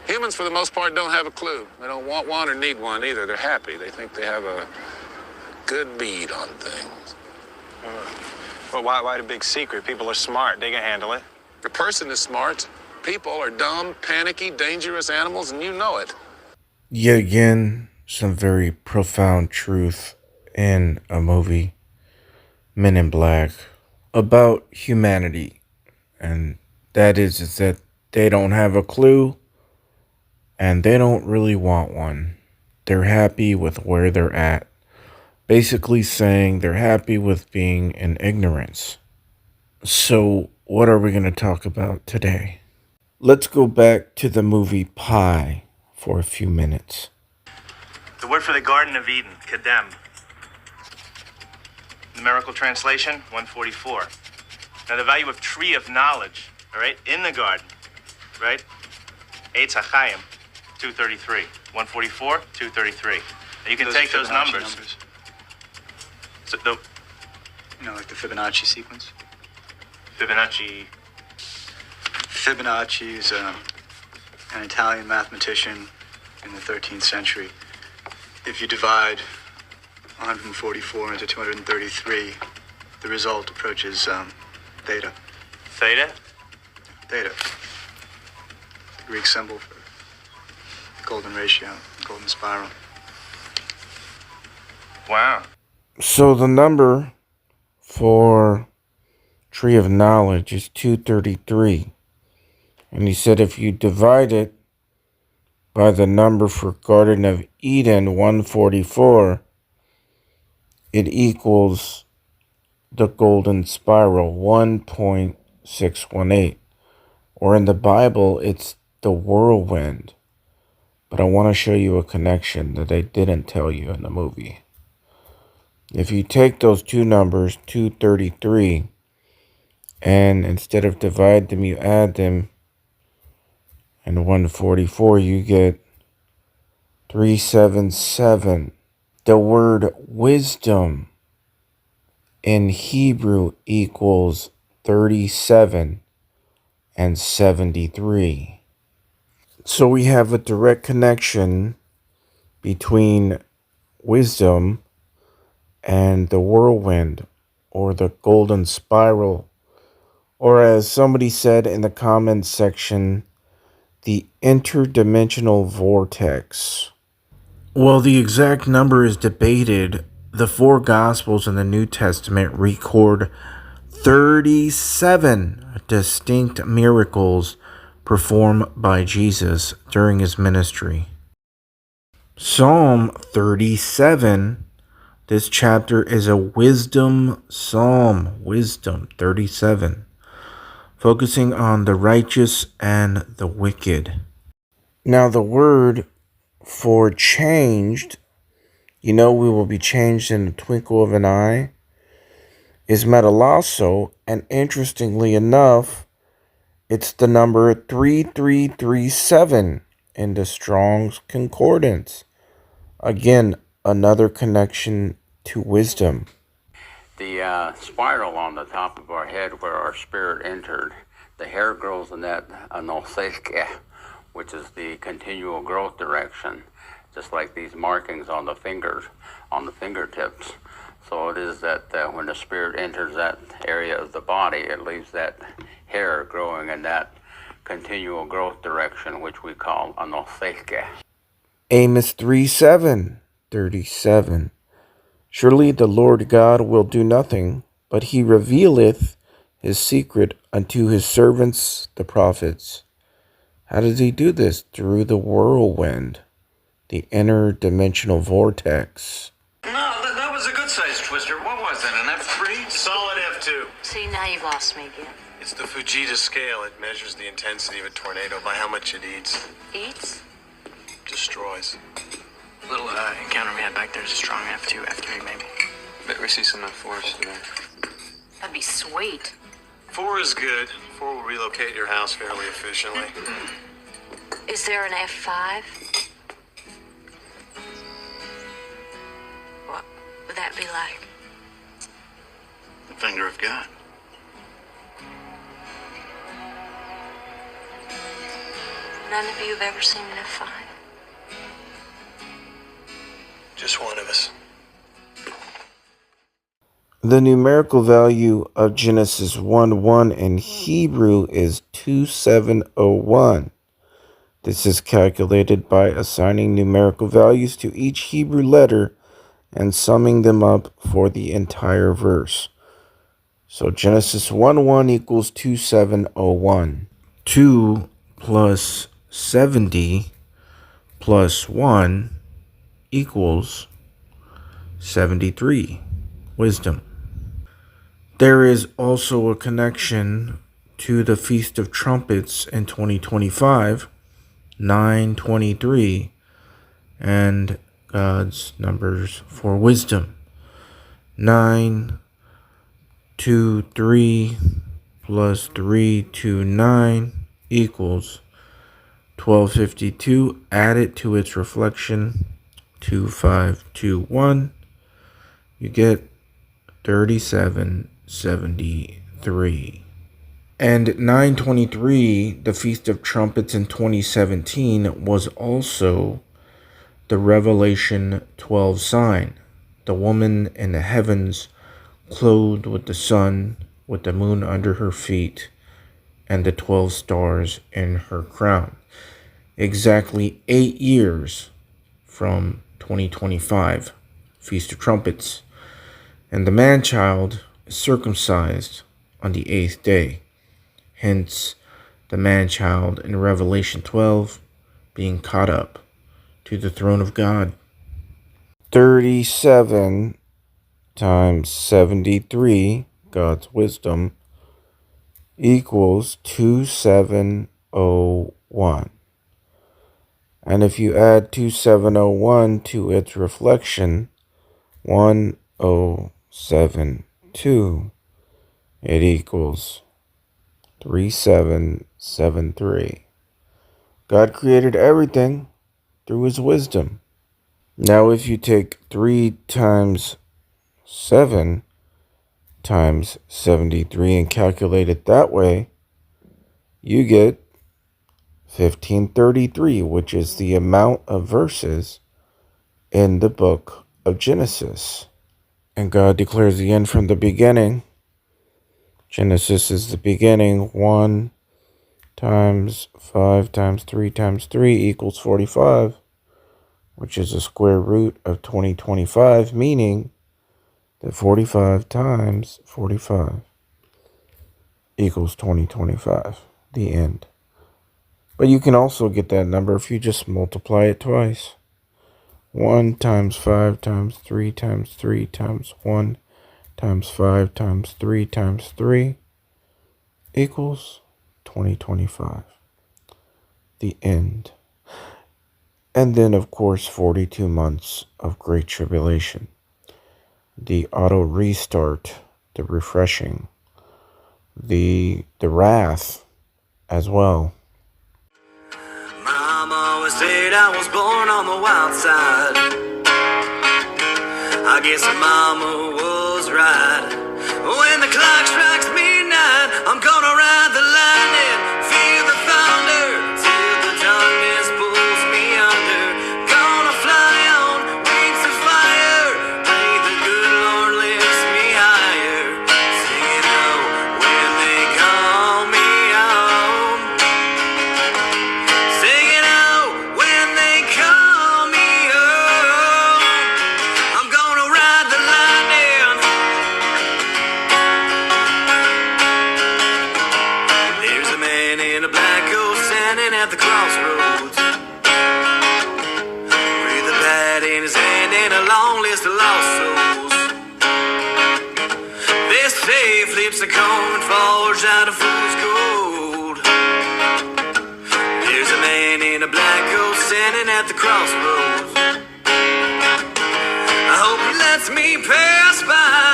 Humans, for the most part, don't have a clue. They don't want one or need one either. They're happy. They think they have a good bead on things. Well, why the big secret? People are smart. They can handle it. The person is smart. People are dumb, panicky, dangerous animals, and you know it. Yet again, some very profound truth in a movie, Men in Black, about humanity. And that is that they don't have a clue and they don't really want one. They're happy with where they're at. Basically saying they're happy with being in ignorance. So what are we going to talk about today? Let's go back to the movie Pi for a few minutes. The word for the Garden of Eden, Kedem. Numerical translation, 144. Now the value of tree of knowledge, all right, in the garden, right? Eitz HaChaim, 233. 144, 233. Now you can take those numbers. So like the Fibonacci sequence? Fibonacci. Fibonacci is an Italian mathematician in the 13th century. If you divide 144 into 233, the result approaches theta. Theta? Theta. The Greek symbol for golden ratio, golden spiral. Wow. So the number for Tree of Knowledge is 233. And he said if you divide it by the number for Garden of Eden, 144, it equals the golden spiral, 1.618. Or in the Bible, it's the whirlwind. But I want to show you a connection that they didn't tell you in the movie. If you take those two numbers, 233, and instead of divide them, you add them, and 144, you get 377. The word wisdom in Hebrew equals 37 and 73. So we have a direct connection between wisdom and the whirlwind, or the golden spiral, or as somebody said in the comments section, the interdimensional vortex. Well, the exact number is debated. The four Gospels in the New Testament record 37 distinct miracles performed by Jesus during his ministry. Psalm 37, this chapter is a wisdom psalm, wisdom 37, focusing on the righteous and the wicked. Now the word for changed, we will be changed in the twinkle of an eye, is metalasso, and interestingly enough, it's the number 3337 in the Strong's Concordance. Again, another connection to wisdom. The spiral on the top of our head where our spirit entered, the hair grows in that anoseke, which is the continual growth direction, just like these markings on the fingers, on the fingertips. So it is that when the spirit enters that area of the body, it leaves that hair growing in that continual growth direction, which we call anoseke. Amos 3:7-37. Surely the Lord God will do nothing, but he revealeth his secret unto his servants the prophets. How does he do this? Through the whirlwind, the interdimensional vortex. No, that was a good-sized twister. What was that, an F3? Solid F2. See, now you've lost me again. It's the Fuja Scale. It measures the intensity of a tornado by how much it eats. Eats? Destroys. Little encounter we had back there is a strong F2, F3 maybe. Bet we see some F4s today. That'd be sweet. 4 is good. 4 will relocate your house fairly efficiently. Is there an F5? What would that be like? The finger of God. None of you have ever seen an F5. Just one of us. The numerical value of Genesis 1:1 in Hebrew is 2701. This is calculated by assigning numerical values to each Hebrew letter and summing them up for the entire verse. So Genesis 1:1 equals 2701. 2 plus 70 plus 1 equals 73. Wisdom. There is also a connection to the Feast of Trumpets in 2025, 923, and God's numbers for wisdom. 9, 2, 3 plus 3 to 9 equals 1252. Add it to its reflection, 2521. You get 3773. And 923, the Feast of Trumpets in 2017, was also the Revelation 12 sign. The woman in the heavens, clothed with the sun, with the moon under her feet, and the 12 stars in her crown. Exactly 8 years from 2025, Feast of Trumpets. And the man-child is circumcised on the 8th day. Hence, the man-child in Revelation 12 being caught up to the throne of God. 37 times 73, God's wisdom, equals 2701. And if you add 2701 to its reflection, 1072, it equals 3773. God created everything through his wisdom. Now if you take 3 times 7 times 73 and calculate it that way, you get 1533, which is the amount of verses in the book of Genesis. And God declares the end from the beginning. Genesis is the beginning. 1 times 5 times 3 times 3 equals 45, which is a square root of 2025, meaning that 45 times 45 equals 2025, the end. But you can also get that number if you just multiply it twice. 1 times 5 times 3 times 3 times 1 times 5 times 3 times 3 equals 2025, the end. And then, of course, 42 months of great tribulation. The auto restart, the refreshing, the wrath as well. Mama always said I was born on the wild side. I guess Mama was right. When the clock strikes midnight, I'm gonna ride the lightning, feel the thunder, till the darkness pulls me under. Gonna fly on wings of fire, pray the good Lord lifts me higher. Singing oh when they call me home. Singing oh when they call me home. I'm gonna ride the lightning. There's a man in a black coat standing at the crossroads, with a pad in his hand and a long list of lost souls. This day flips a coin and falls out of fool's gold. There's a man in a black coat standing at the crossroads. I hope he lets me pass by.